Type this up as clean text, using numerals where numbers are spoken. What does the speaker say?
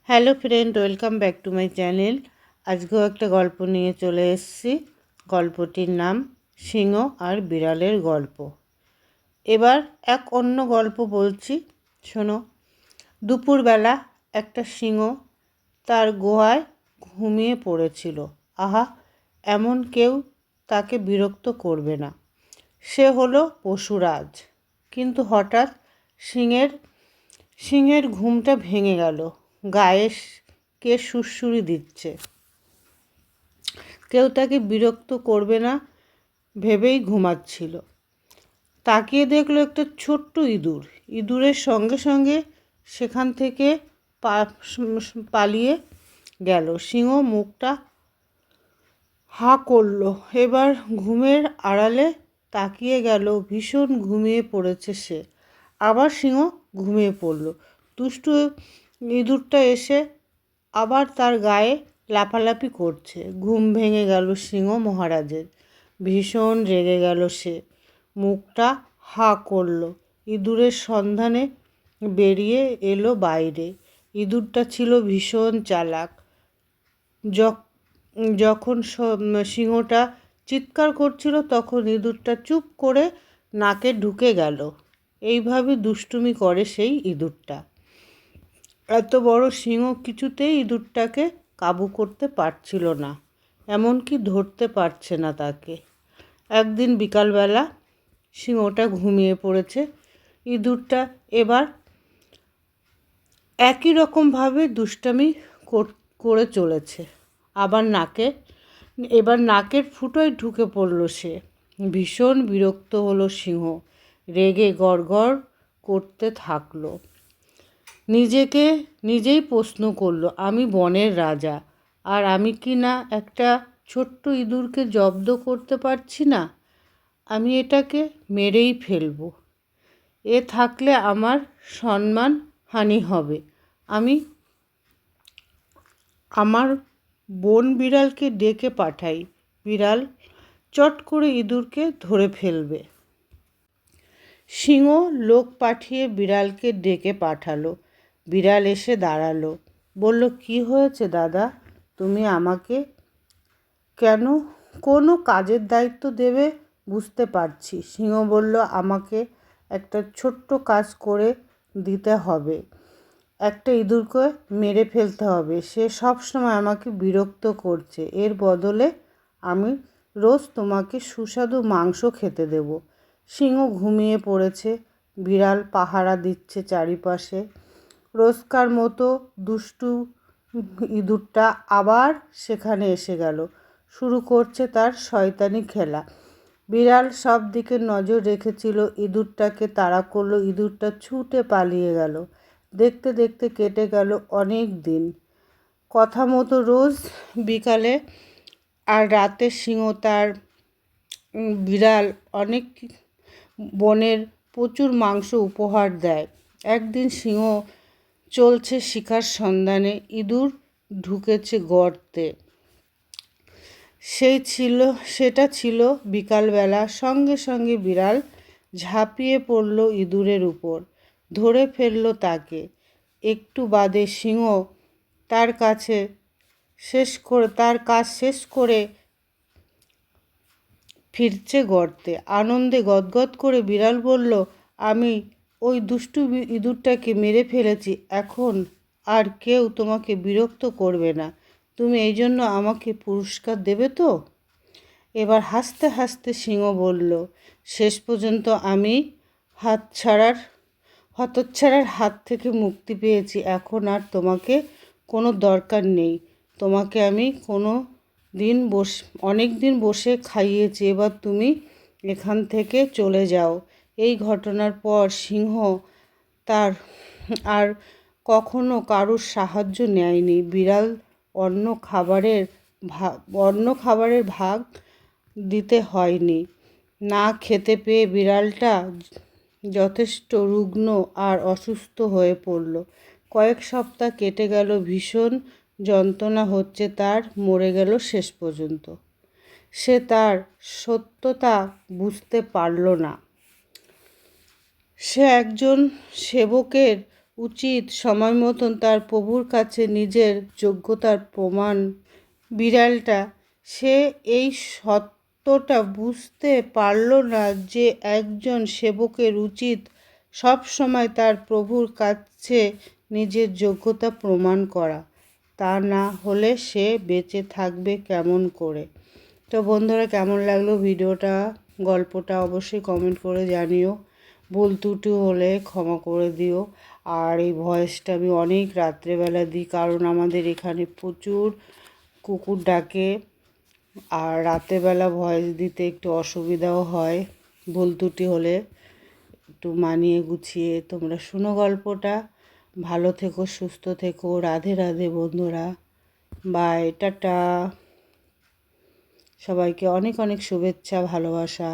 Hello friend, welcome back to my channel. আজকেও একটা গল্প নিয়ে চলে এসেছি। গল্পটির নাম সিংহ আর বিড়ালের গল্প। এবার এক অন্য গল্প বলছি, শোনো। দুপুরবেলা একটা সিংহ তার গুহায় ঘুমিয়ে পড়েছিল। আহা, এমন কেউ তাকে বিরক্ত করবে না। সে হলো পশুরাজ। কিন্তু হঠাৎ সিংহের ঘুমটা ভেঙে গেল। গায়ে কে সুড়সুড়ি দিচ্ছে। কেউ তাকে বিরক্ত করবে না ভেবেই ঘুমাচ্ছিল। তাকিয়ে দেখলো একটা ছোট্ট ইঁদুর। ইঁদুরের সঙ্গে সঙ্গে সেখান থেকে পালিয়ে গেল। সিংহ মুখটা হা করলো। এবার ঘুমের আড়ালে তাকিয়ে গেল। ভীষণ ঘুমিয়ে পড়েছে সে। আবার সিংহ ঘুমিয়ে পড়ল। দুষ্টু ইঁদুরটা এসে আবার তার গায়ে লাফালাফি করছে। ঘুম ভেঙে গেল সিংহ মহারাজের। ভীষণ রেগে গেল সে। মুখটা হা করল। ইঁদুরের সন্ধানে বেরিয়ে এলো বাইরে। ইঁদুরটা ছিল ভীষণ চালাক। যখন সিংহটা চিৎকার করছিল তখন ইঁদুরটা চুপ করে নাকে ঢুকে গেল। এইভাবে দুষ্টুমি করে সেই ইঁদুরটা। এত বড় সিংহ কিছুতেই ইঁদুরটাকে কাবু করতে পারছিল না, এমনকি ধরতে পারছে না তাকে। একদিন বিকালবেলা সিংহটা ঘুমিয়ে পড়েছে। ইঁদুরটা এবার একই রকমভাবে দুষ্টামি করে চলেছে। এবার নাকের ফুটোয় ঢুকে পড়ল সে। ভীষণ বিরক্ত হলো সিংহ। রেগে গড়গড় করতে থাকলো। নিজেকে নিজেই প্রশ্ন করলো, আমি বনের রাজা, আর আমি কি না একটা ছোট্ট ইঁদুরকে জব্দ করতে পারছি না? আমি এটাকে মেরেই ফেলবো। এ থাকলে আমার সম্মান হানি হবে। আমি আমার বন বিড়ালকে ডেকে পাঠাই। বিড়াল চট করে ইঁদুরকে ধরে ফেলবে। সিংহ লোক পাঠিয়ে বিড়ালকে ডেকে পাঠালো। বিড়াল এসে দাঁড়ালো। বলল, কি হয়েছে দাদা? তুমি আমাকে কেন কোনো কাজের দায়িত্ব দেবে বুঝতে পারছি। সিংহ বলল, আমাকে একটা ছোট্ট কাজ করে দিতে হবে। একটা ইঁদুরকে মেরে ফেলতে হবে। সে সবসময় আমাকে বিরক্ত করছে। এর বদলে আমি রোজ তোমাকে সুস্বাদু মাংস খেতে দেব। সিংহ ঘুমিয়ে পড়েছে। বিড়াল পাহারা দিচ্ছে চারিপাশে। রোজকার মতো দুষ্টু ইঁদুরটা আবার সেখানে এসে গেল। শুরু করছে তার শয়তানি খেলা। বিড়াল সব দিকে নজর রেখেছিল। ইঁদুরটাকে তাড়া করলো। ইঁদুরটা ছুটে পালিয়ে গেল। দেখতে দেখতে কেটে গেল অনেক দিন। কথা মতো রোজ বিকালে আর রাতে সিংহ তার বিড়াল অনেক বনের প্রচুর মাংস উপহার দেয়। একদিন সিংহ চলছে শিকার সন্ধানে। ইঁদুর ঢুকেছে গর্তে। সেটা ছিল বিকালবেলা। সঙ্গে সঙ্গে বিড়াল ঝাঁপিয়ে পড়ল ইঁদুরের উপর, ধরে ফেলল তাকে। একটু বাদে সিংহ তার কাজ শেষ করে ফিরছে গর্তে। আনন্দে গদগদ করে বিড়াল বলল, আমি ওই দুষ্টু ইঁদুরটাকে মেরে ফেলেছি। এখন আর কেউ তোমাকে বিরক্ত করবে না। তুমি এই জন্য আমাকে পুরস্কার দেবে তো? এবার হাসতে হাসতে সিংহ বলল, শেষ পর্যন্ত আমি হতচ্ছাড়ার হাত থেকে মুক্তি পেয়েছি। এখন আর তোমাকে কোনো দরকার নেই। তোমাকে আমি অনেক দিন বসে খাইয়েছি। এবার তুমি এখান থেকে চলে যাও। এই ঘটনার পর সিংহ তার আর কখনো কারোর সাহায্য নেয়নি। বিড়াল অন্য খাবারের ভাগ দিতে হয়নি। না খেতে পেয়ে বিড়ালটা যথেষ্ট রুগ্ন আর অসুস্থ হয়ে পড়ল। কয়েক সপ্তাহ কেটে গেল। ভীষণ যন্ত্রণা হচ্ছে তার। মরে গেল শেষ পর্যন্ত। সে তার সত্যতা বুঝতে পারল না। সে একজন সেবকের উচিত সময় মতন তার প্রভুর কাছে নিজের যোগ্যতার প্রমাণ। বিড়ালটা সে এই সত্যটা বুঝতে পারল না যে একজন সেবকের উচিত সব সময় তার প্রভুর কাছে নিজের যোগ্যতা প্রমাণ করা, তা না হলে সে বেঁচে থাকবে কেমন করে। তো বন্ধুরা, কেমন লাগলো ভিডিওটা, গল্পটা অবশ্যই কমেন্ট করে জানিও। ভুল ত্রুটি হলে ক্ষমা করে দিও। আর এই ভয়েসটা আমি অনেক রাত্রেবেলা দিই, কারণ আমাদের এখানে প্রচুর কুকুর ডাকে, আর রাতেরবেলা ভয়েস দিতে একটু অসুবিধাও হয়। ভুল ত্রুটি হলে একটু মানিয়ে গুছিয়ে তোমরা শুনো গল্পটা। ভালো থেকো, সুস্থ থেকো। রাধে রাধে বন্ধুরা, বাই, টাটা। সবাইকে অনেক অনেক শুভেচ্ছা, ভালোবাসা।